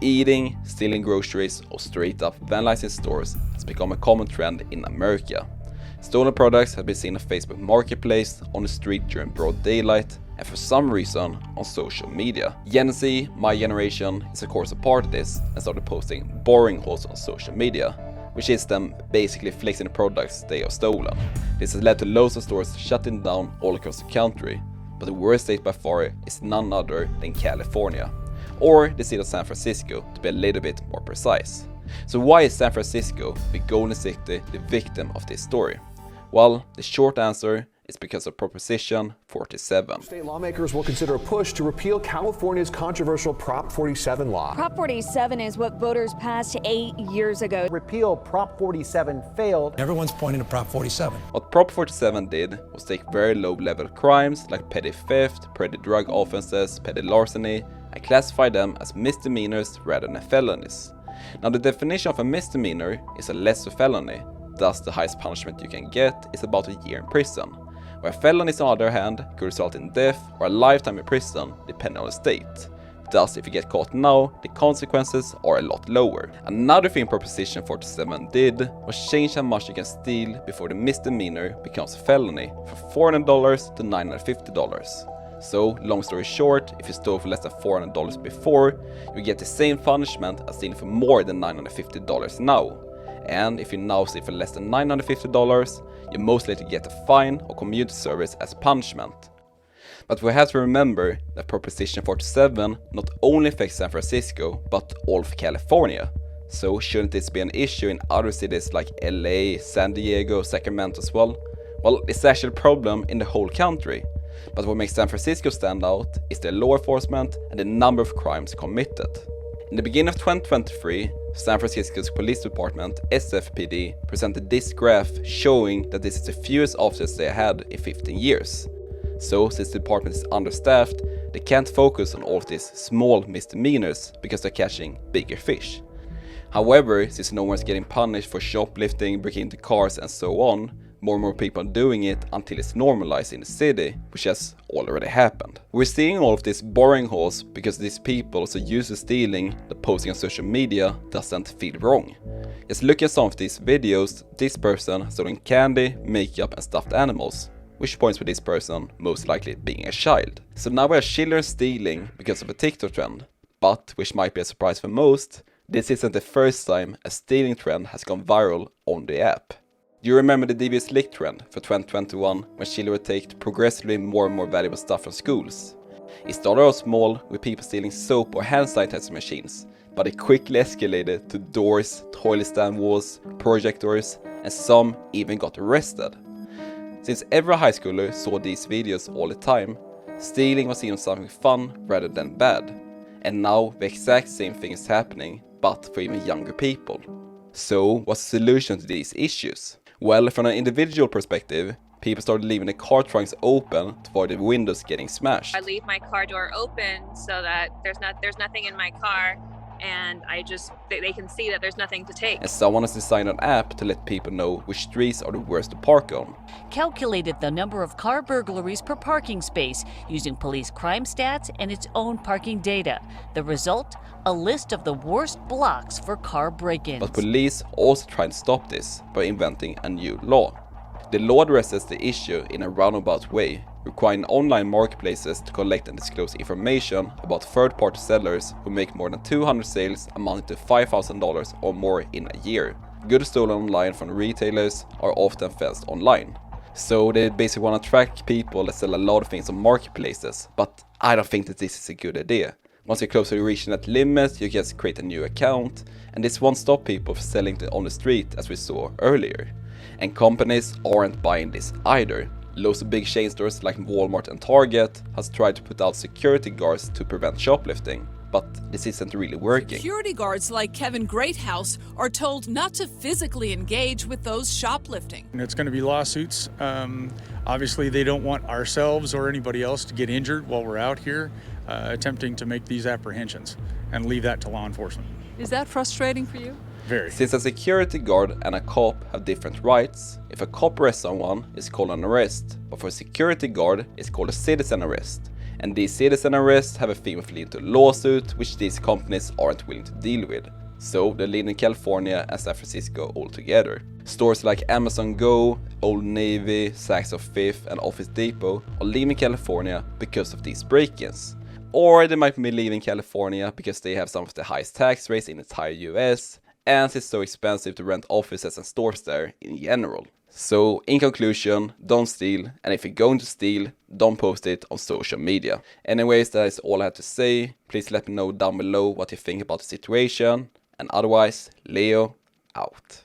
Eating, stealing groceries, or straight up vandalizing stores has become a common trend in America. Stolen products have been seen on Facebook Marketplace, on the street during broad daylight, and for some reason on social media. Gen Z, my generation, is of course a part of this and started posting boring hauls on social media, which is them basically flexing the products they have stolen. This has led to loads of stores shutting down all across the country, but the worst state by far is none other than California, or the city of San Francisco to be a little bit more precise. So why is San Francisco, the Golden City, the victim of this story? Well, the short answer is because of Proposition 47. State lawmakers will consider a push to repeal California's controversial Prop 47 law. Prop 47 is what voters passed 8 years ago. Repeal Prop 47 failed. Everyone's pointing to Prop 47. What Prop 47 did was take very low-level crimes like petty theft, petty drug offenses, petty larceny, and classify them as misdemeanors rather than felonies. Now, the definition of a misdemeanor is a lesser felony. Thus, the highest punishment you can get is about a year in prison, where felonies on the other hand could result in death or a lifetime in prison depending on the state. Thus, if you get caught now, the consequences are a lot lower. Another thing Proposition 47 did was change how much you can steal before the misdemeanor becomes a felony, from $400 to $950. So, long story short, if you stole for less than $400 before, you get the same punishment as stealing for more than $950 now. And if you now steal for less than $950, you most likely get a fine or community service as punishment. But we have to remember that Proposition 47 not only affects San Francisco, but all of California. So shouldn't this be an issue in other cities like LA, San Diego, Sacramento as well? Well, it's actually a problem in the whole country. But what makes San Francisco stand out is the law enforcement and the number of crimes committed. In the beginning of 2023, San Francisco's police department, SFPD, presented this graph showing that this is the fewest officers they had in 15 years. So, since the department is understaffed, they can't focus on all of these small misdemeanors because they're catching bigger fish. However, since no one's getting punished for shoplifting, breaking into cars and so on, more and more people are doing it until it's normalized in the city, which has already happened. We're seeing all of these boring hauls because these people so used to stealing that posting on social media doesn't feel wrong. Just look at some of these videos, this person has stolen candy, makeup and stuffed animals, which points to this person most likely being a child. So now we are children stealing because of a TikTok trend, but which might be a surprise for most, this isn't the first time a stealing trend has gone viral on the app. Do you remember the Devious Lick trend for 2021 when children would take progressively more and more valuable stuff from schools? It started out small with people stealing soap or hand sanitizer machines, but it quickly escalated to doors, toilet stand walls, projectors, and some even got arrested. Since every high schooler saw these videos all the time, stealing was seen as something fun rather than bad. And now the exact same thing is happening, but for even younger people. So what's the solution to these issues? Well, from an individual perspective, people started leaving the car trunks open to avoid the windows getting smashed. I leave my car door open so that there's nothing in my car, and they can see that there's nothing to take. And someone has designed an app to let people know which streets are the worst to park on. Calculated the number of car burglaries per parking space using police crime stats and its own parking data. The result? A list of the worst blocks for car break-ins. But police also tried to stop this by inventing a new law. The law addresses the issue in a roundabout way, requiring online marketplaces to collect and disclose information about third-party sellers who make more than 200 sales amounting to $5,000 or more in a year. Goods stolen online from retailers are often fenced online. So they basically want to track people that sell a lot of things on marketplaces, but I don't think that this is a good idea. Once you're close to reaching that limit, you just create a new account, and this won't stop people from selling on the street as we saw earlier. And companies aren't buying this either. Loads of big chain stores like Walmart and Target has tried to put out security guards to prevent shoplifting, but this isn't really working. Security guards like Kevin Greathouse are told not to physically engage with those shoplifting. It's going to be lawsuits. Obviously, they don't want ourselves or anybody else to get injured while we're out here attempting to make these apprehensions, and leave that to law enforcement. Is that frustrating for you? Very. Since a security guard and a cop have different rights, if a cop arrests someone, it's called an arrest, but for a security guard, it's called a citizen arrest. And these citizen arrests have a theme of leading to a lawsuit, which these companies aren't willing to deal with. So they're leading California and San Francisco all together. Stores like Amazon Go, Old Navy, Saks of Fifth and Office Depot are leaving California because of these break-ins. Or they might be leaving California because they have some of the highest tax rates in the entire US, and it's so expensive to rent offices and stores there in general. So in conclusion, don't steal, and if you're going to steal, don't post it on social media. Anyways, that is all I have to say. Please let me know down below what you think about the situation, and otherwise, Leo out.